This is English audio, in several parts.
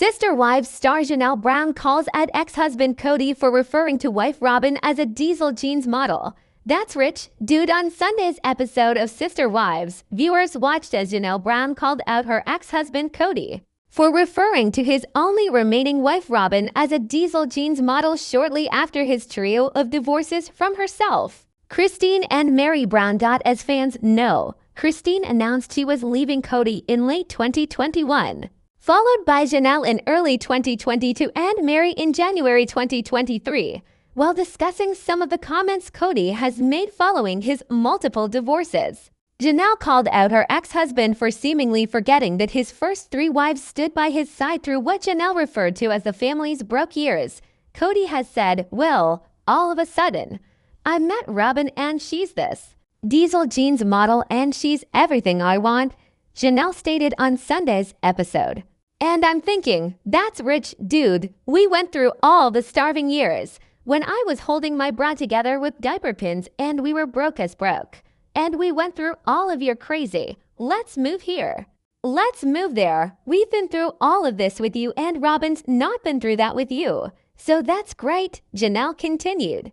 Sister Wives star Janelle Brown calls out ex-husband Kody for referring to wife Robyn as a diesel jeans model. That's rich, dude. On Sunday's episode of Sister Wives, viewers watched as Janelle Brown called out her ex-husband Kody for referring to his only remaining wife Robyn as a diesel jeans model shortly after his trio of divorces from herself, Christine and Maddie Brown. As fans know, Christine announced she was leaving Kody in late 2021, followed by Janelle in early 2022 and Meri in January 2023, while discussing some of the comments Kody has made following his multiple divorces. Janelle called out her ex-husband for seemingly forgetting that his first 3 wives stood by his side through what Janelle referred to as the family's broke years. Kody has said, "Well, all of a sudden, I met Robyn and she's this diesel jeans model and she's everything I want," Janelle stated on Sunday's episode. "And I'm thinking, that's rich, dude. We went through all the starving years when I was holding my bra together with diaper pins and we were broke as broke. And we went through all of your crazy, let's move here, let's move there. We've been through all of this with you and Robyn's not been through that with you. So that's great," Janelle continued.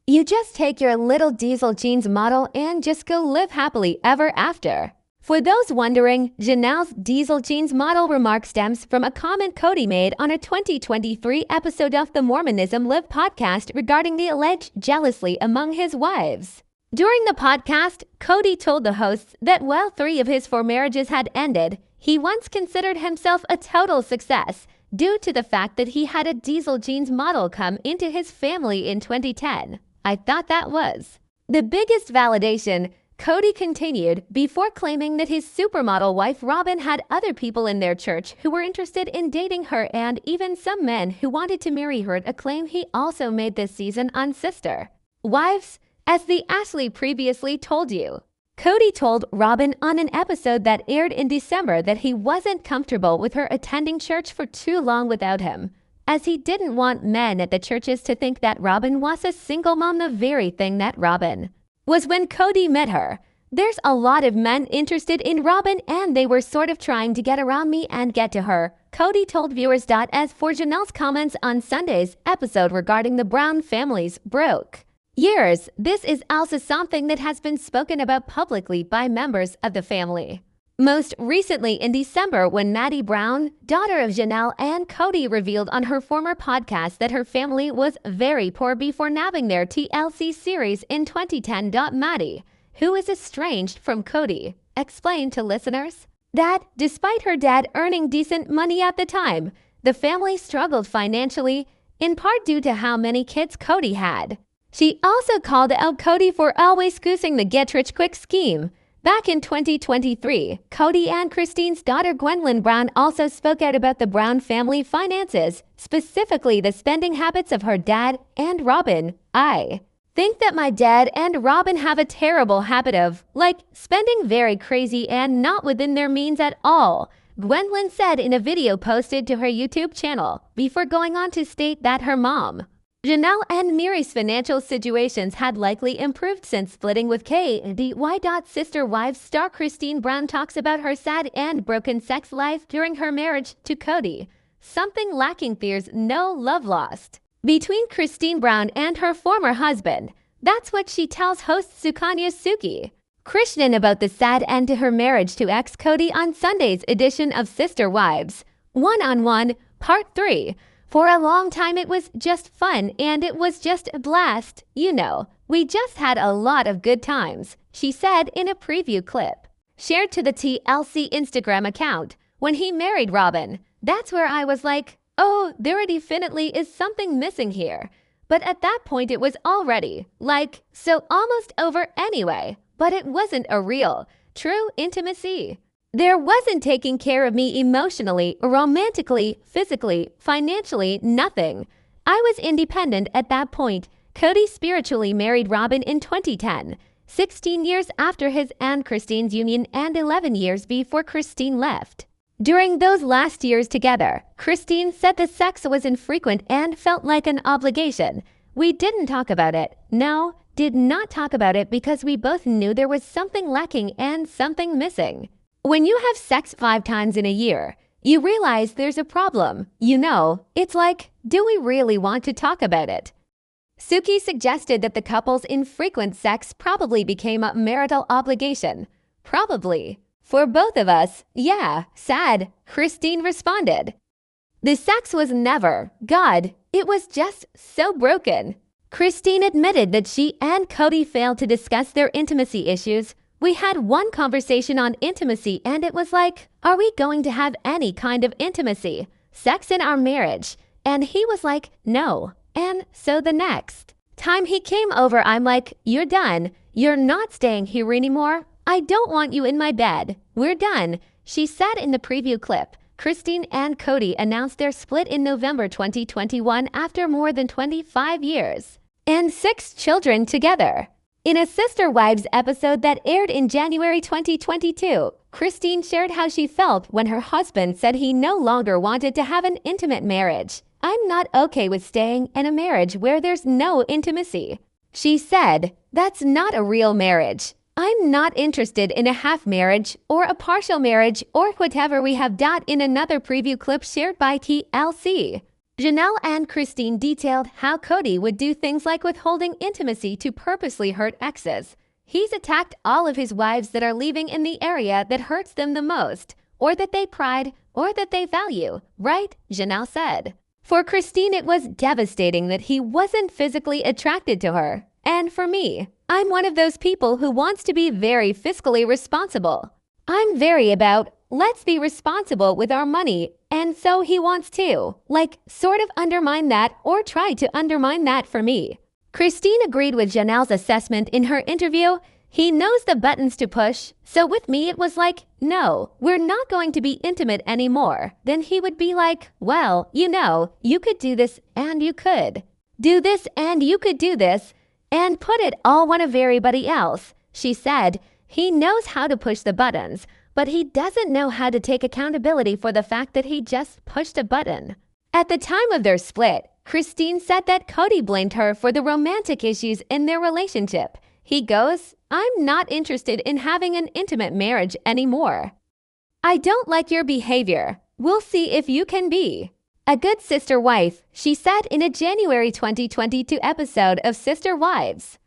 "You just take your little diesel jeans model and just go live happily ever after." For those wondering, Janelle's diesel jeans model remark stems from a comment Kody made on a 2023 episode of the Mormonism Live podcast regarding the alleged jealousy among his wives. During the podcast, Kody told the hosts that while 3 of his 4 marriages had ended, he once considered himself a total success due to the fact that he had a diesel jeans model come into his family in 2010. "I thought that was the biggest validation," Kody continued, before claiming that his supermodel wife Robyn had other people in their church who were interested in dating her and even some men who wanted to marry her, a claim he also made this season on Sister Wives. As the Ashley previously told you, Kody told Robyn on an episode that aired in December that he wasn't comfortable with her attending church for too long without him, as he didn't want men at the churches to think that Robyn was a single mom, the very thing that Robyn was when Kody met her. "There's a lot of men interested in Robyn and they were sort of trying to get around me and get to her," Kody told viewers. As for Janelle's comments on Sunday's episode regarding the Brown family's broke years, this is also something that has been spoken about publicly by members of the family. Most recently in December, when Maddie Brown, daughter of Janelle and Kody, revealed on her former podcast that her family was very poor before nabbing their TLC series in 2010. Maddie, who is estranged from Kody, explained to listeners that despite her dad earning decent money at the time, the family struggled financially, in part due to how many kids Kody had. She also called out Kody for always goosing the get-rich-quick scheme. Back in 2023, Kody and Christine's daughter Gwendolyn Brown also spoke out about the Brown family finances, specifically the spending habits of her dad and Robyn. "I think that my dad and Robyn have a terrible habit of, spending very crazy and not within their means at all," Gwendolyn said in a video posted to her YouTube channel, before going on to state that her mom, Janelle, and Meri's financial situations had likely improved since splitting with Kdy. Sister Wives star Christine Brown talks about her sad and broken sex life during her marriage to Kody. Something lacking, there's no love lost between Christine Brown and her former husband. That's what she tells host Sukanya Suki Krishnan about the sad end to her marriage to ex-Kody on Sunday's edition of Sister Wives One-on-One Part 3. "For a long time it was just fun and it was just a blast. You know, we just had a lot of good times," she said in a preview clip shared to the TLC Instagram account. "When he married Robyn, that's where I was like, oh, there definitely is something missing here. But at that point it was already, so almost over anyway. But it wasn't a real, true intimacy. There wasn't taking care of me emotionally, romantically, physically, financially, nothing. I was independent at that point." Kody spiritually married Robyn in 2010, 16 years after his and Christine's union and 11 years before Christine left. During those last years together, Christine said the sex was infrequent and felt like an obligation. "We didn't talk about it. No, did not talk about it because we both knew there was something lacking and something missing. When you have sex 5 times in a year, You realize there's a problem. It's like, do we really want to talk about it? Suki suggested that the couple's infrequent sex probably became a marital obligation. Probably. For both of us, yeah, sad, Christine responded. The sex was never, God, it was just so broken. Christine admitted that she and Kody failed to discuss their intimacy issues. We had one conversation on intimacy and it was like, are we going to have any kind of intimacy, sex in our marriage? And he was like, no. And so the next time he came over, I'm like, you're done. You're not staying here anymore. I don't want you in my bed. We're done, she said in the preview clip. Christine and Kody announced their split in November 2021 after more than 25 years and 6 children together. In a Sister Wives episode that aired in January 2022, Christine shared how she felt when her husband said he no longer wanted to have an intimate marriage. I'm not okay with staying in a marriage where there's no intimacy. She said, that's not a real marriage. I'm not interested in a half marriage or a partial marriage or whatever we have. In another preview clip shared by TLC, Janelle and Christine detailed how Kody would do things like withholding intimacy to purposely hurt exes. He's attacked all of his wives that are leaving in the area that hurts them the most, or that they pride, or that they value, right? Janelle said. For Christine, it was devastating that he wasn't physically attracted to her. And for me, I'm one of those people who wants to be very fiscally responsible. I'm very about, let's be responsible with our money, and so he wants to, sort of undermine that or try to undermine that for me. Christine agreed with Janelle's assessment in her interview. He knows the buttons to push, so with me it was like, no, we're not going to be intimate anymore. Then he would be like, well, you could do this and you could do this and you could do this, and put it all on everybody else. She said, he knows how to push the buttons, but he doesn't know how to take accountability for the fact that he just pushed a button. At the time of their split, Christine said that Kody blamed her for the romantic issues in their relationship. He goes, I'm not interested in having an intimate marriage anymore. I don't like your behavior. We'll see if you can be a good sister wife, she said in a January 2022 episode of Sister Wives.